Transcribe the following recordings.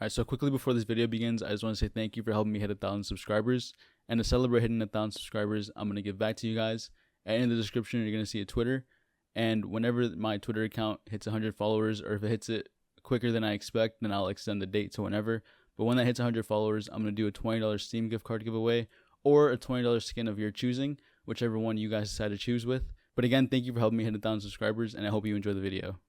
Alright, so quickly before this video begins, I just want to say thank you for helping me hit 1,000 subscribers. And to celebrate hitting 1,000 subscribers, I'm going to give back to you guys. And in the description, you're going to see a Twitter. And whenever my Twitter account hits 100 followers, or if it hits it quicker than I expect, then I'll extend the date to whenever. But when that hits 100 followers, I'm going to do a $20 Steam gift card giveaway or a $20 skin of your choosing, whichever one you guys decide to choose with. But again, thank you for helping me hit 1,000 subscribers, and I hope you enjoy the video.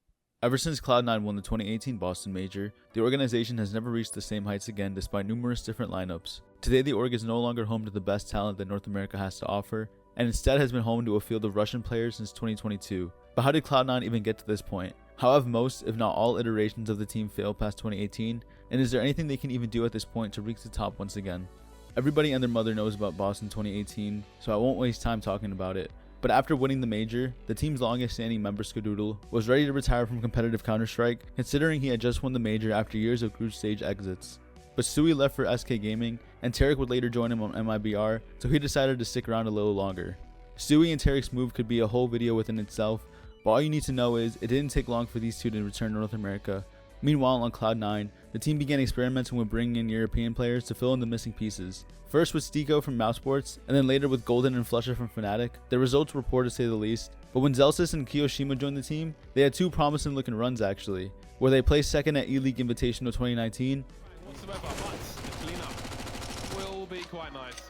Ever since Cloud9 won the 2018 Boston Major, the organization has never reached the same heights again despite numerous different lineups. Today the org is no longer home to the best talent that North America has to offer, and instead has been home to a field of Russian players since 2022. But how did Cloud9 even get to this point? How have most, if not all, iterations of the team failed past 2018, and is there anything they can even do at this point to reach the top once again? Everybody and their mother knows about Boston 2018, so I won't waste time talking about it. But after winning the major, the team's longest standing member Skadoodle was ready to retire from competitive Counter-Strike, considering he had just won the major after years of group stage exits. But Stewie left for SK Gaming, and Tarek would later join him on MIBR, so he decided to stick around a little longer. Stewie and Tarek's move could be a whole video within itself, but all you need to know is it didn't take long for these two to return to North America. Meanwhile, on Cloud9, the team began experimenting with bringing in European players to fill in the missing pieces. First with Stiko from Mousesports, and then later with Golden and Flusher from Fnatic. Their results were poor to say the least, but when Zelsis and Kiyoshima joined the team, they had two promising looking runs actually, where they placed second at E-League Invitational 2019. Whatsoever, but the cleanup will be quite nice,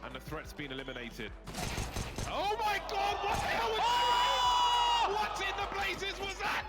and the threat's been eliminated. Oh my god, what the hell was that? What in the blazes was that?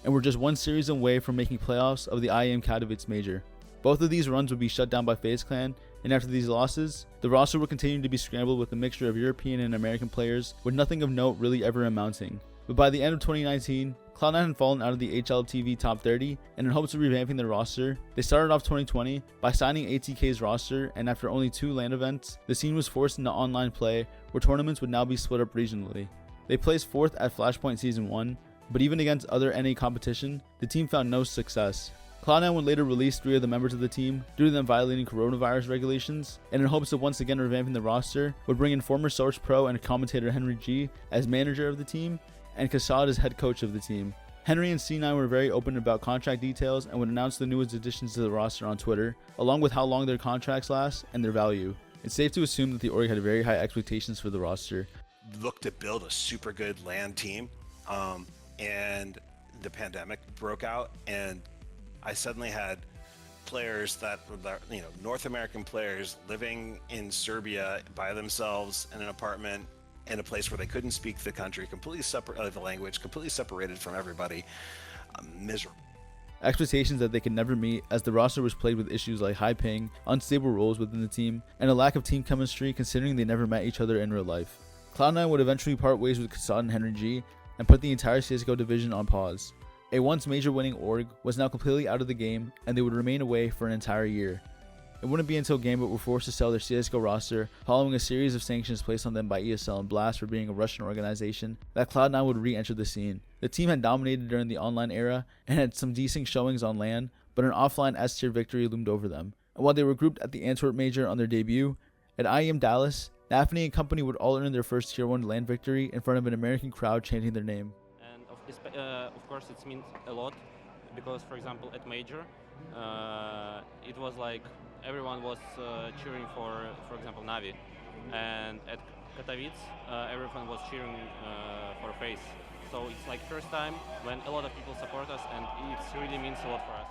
And were just one series away from making playoffs of the IEM Katowice Major. Both of these runs would be shut down by FaZe Clan, and after these losses, the roster would continue to be scrambled with a mixture of European and American players, with nothing of note really ever amounting. But by the end of 2019, Cloud9 had fallen out of the HLTV top 30, and in hopes of revamping their roster, they started off 2020 by signing ATK's roster, and after only 2 LAN events, the scene was forced into online play, where tournaments would now be split up regionally. They placed 4th at Flashpoint Season 1, but even against other NA competition, the team found no success. Cloud9 would later release 3 of the members of the team due to them violating coronavirus regulations, and in hopes of once again revamping the roster, would bring in former Source Pro and commentator Henry G as manager of the team, and Kassad as head coach of the team. Henry and C9 were very open about contract details and would announce the newest additions to the roster on Twitter, along with how long their contracts last and their value. It's safe to assume that the org had very high expectations for the roster. Looked to build a super good LAN team, and the pandemic broke out, and I suddenly had players that were, North American players living in Serbia by themselves in an apartment in a place where they couldn't speak the country, completely separate the language, completely separated from everybody. Miserable. Expectations that they could never meet, as the roster was plagued with issues like high ping, unstable roles within the team, and a lack of team chemistry considering they never met each other in real life. Cloud9 would eventually part ways with Kassad and Henry G, and put the entire CSGO division on pause. A once major winning org was now completely out of the game, and they would remain away for an entire year. It wouldn't be until Gambit were forced to sell their CSGO roster following a series of sanctions placed on them by ESL and Blast for being a Russian organization that Cloud9 would re-enter the scene. The team had dominated during the online era and had some decent showings on LAN, but an offline S-tier victory loomed over them. And while they were grouped at the Antwerp Major on their debut, at IEM Dallas, Daphne and company would all earn their first Tier 1 LAN victory in front of an American crowd chanting their name. Of course it means a lot, because for example at Major it was like everyone was cheering for example Navi, and at Katowice everyone was cheering for FaZe. So it's like first time when a lot of people support us, and it really means a lot for us.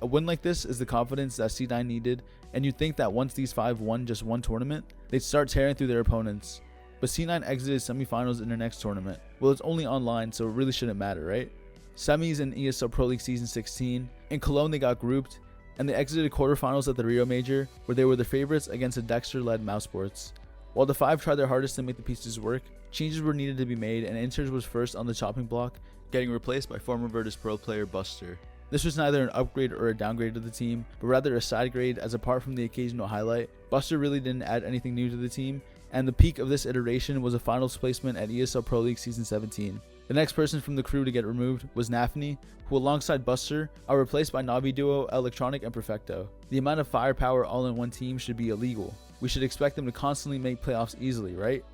A win like this is the confidence that C9 needed, and you'd think that once these 5 won just one tournament, they'd start tearing through their opponents. But C9 exited semifinals in their next tournament. Well, it's only online, so it really shouldn't matter, right? Semis in ESL Pro League Season 16. In Cologne, they got grouped, and they exited quarterfinals at the Rio Major, where they were the favorites against a Dexter-led Mousesports. While the 5 tried their hardest to make the pieces work, changes were needed to be made, and Inters was first on the chopping block, getting replaced by former Virtus Pro player Buster. This was neither an upgrade or a downgrade to the team, but rather a side grade, as apart from the occasional highlight, Buster really didn't add anything new to the team, and the peak of this iteration was a finals placement at ESL Pro League Season 17. The next person from the crew to get removed was Nafny, who alongside Buster are replaced by Navi duo Electronic and Perfecto. The amount of firepower all in one team should be illegal. We should expect them to constantly make playoffs easily, right?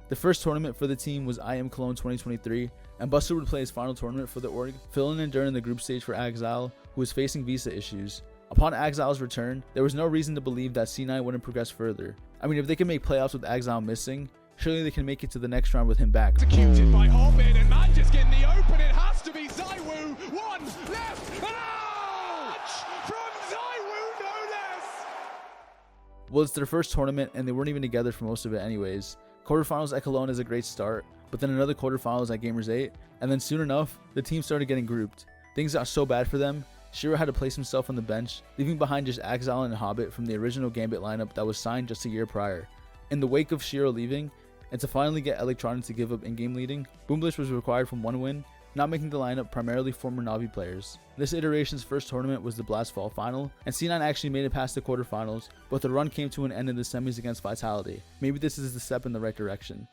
The first tournament for the team was IM Cologne 2023, and Buster would play his final tournament for the org, filling in during the group stage for Axile, who was facing visa issues. Upon Axile's return, there was no reason to believe that C9 wouldn't progress further. I mean, if they can make playoffs with Axile missing, surely they can make it to the next round with him back. Executed by Hobbit, and man just getting the open. It has to be Zaiwu. One left, and ouch! From Zaiwu, no less. Well, it's their first tournament, and they weren't even together for most of it anyways. Quarterfinals at Cologne is a great start, but then another quarterfinals at Gamers 8, and then soon enough, the team started getting grouped. Things got so bad for them, Shiro had to place himself on the bench, leaving behind just Axile and Hobbit from the original Gambit lineup that was signed just a year prior. In the wake of Shiro leaving, and to finally get Electronic to give up in-game leading, Boomblish was required from one win, not making the lineup primarily former Navi players. This iteration's first tournament was the Blast Fall Final, and C9 actually made it past the quarterfinals, but the run came to an end in the semis against Vitality. Maybe this is the step in the right direction.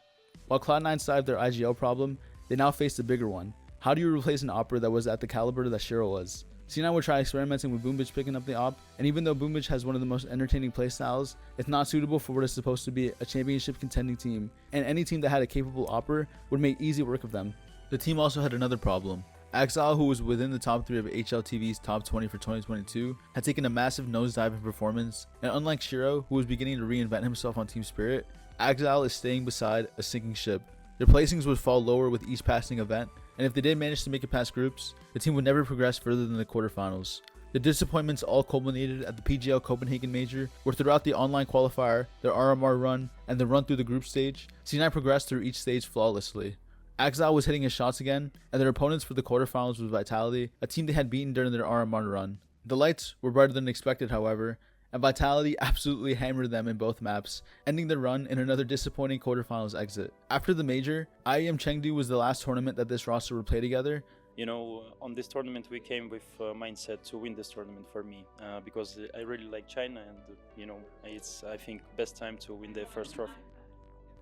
While Cloud9 solved their IGL problem, they now faced a bigger one. How do you replace an opera that was at the caliber that Shiro was? C9 would try experimenting with Boombish picking up the op, and even though Boombish has one of the most entertaining playstyles, it's not suitable for what is supposed to be a championship contending team, and any team that had a capable opera would make easy work of them. The team also had another problem. Axile, who was within the top 3 of HLTV's top 20 for 2022, had taken a massive nosedive in performance, and unlike Shiro, who was beginning to reinvent himself on Team Spirit, Axile is staying beside a sinking ship. Their placings would fall lower with each passing event, and if they did manage to make it past groups, the team would never progress further than the quarterfinals. The disappointments all culminated at the PGL Copenhagen Major, where throughout the online qualifier, their RMR run, and the run through the group stage, C9 progressed through each stage flawlessly. Axile was hitting his shots again, and their opponents for the quarterfinals was Vitality, a team they had beaten during their RMR run. The lights were brighter than expected, however, and Vitality absolutely hammered them in both maps, ending the run in another disappointing quarterfinals exit. After the major, IEM Chengdu was the last tournament that this roster would play together. You know, on this tournament we came with a mindset to win this tournament for me, because I really like China, and you know, it's, I think, best time to win the first trophy.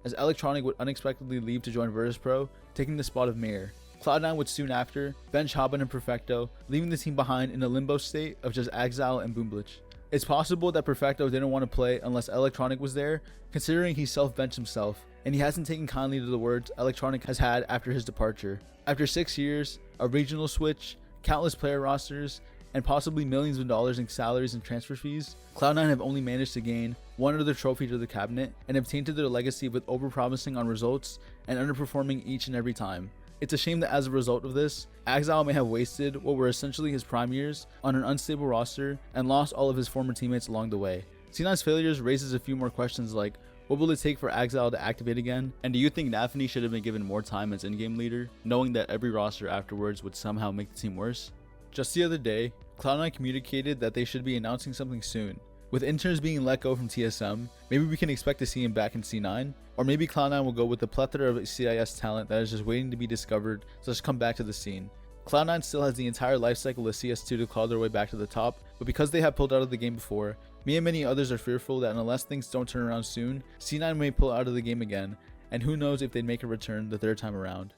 As Electronic would unexpectedly leave to join Virtus.pro, taking the spot of Mayor. Cloud9 would soon after bench Hobbit and Perfecto, leaving the team behind in a limbo state of just Axile and Boomblitch. It's possible that Perfecto didn't want to play unless Electronic was there, considering he self-benched himself, and he hasn't taken kindly to the words Electronic has had after his departure. After 6 years, a regional switch, countless player rosters, and possibly millions of dollars in salaries and transfer fees, Cloud9 have only managed to gain one other trophy to the cabinet and have tainted their legacy with overpromising on results and underperforming each and every time. It's a shame that as a result of this, Axile may have wasted what were essentially his prime years on an unstable roster and lost all of his former teammates along the way. C9's failures raises a few more questions like, what will it take for Axile to activate again? And do you think Nafany should have been given more time as in-game leader, knowing that every roster afterwards would somehow make the team worse? Just the other day, Cloud9 communicated that they should be announcing something soon. With interns being let go from TSM, maybe we can expect to see him back in C9, or maybe Cloud9 will go with the plethora of CIS talent that is just waiting to be discovered, so just come back to the scene. Cloud9 still has the entire lifecycle of CS2 to claw their way back to the top, but because they have pulled out of the game before, me and many others are fearful that unless things don't turn around soon, C9 may pull out of the game again, and who knows if they'd make a return the third time around.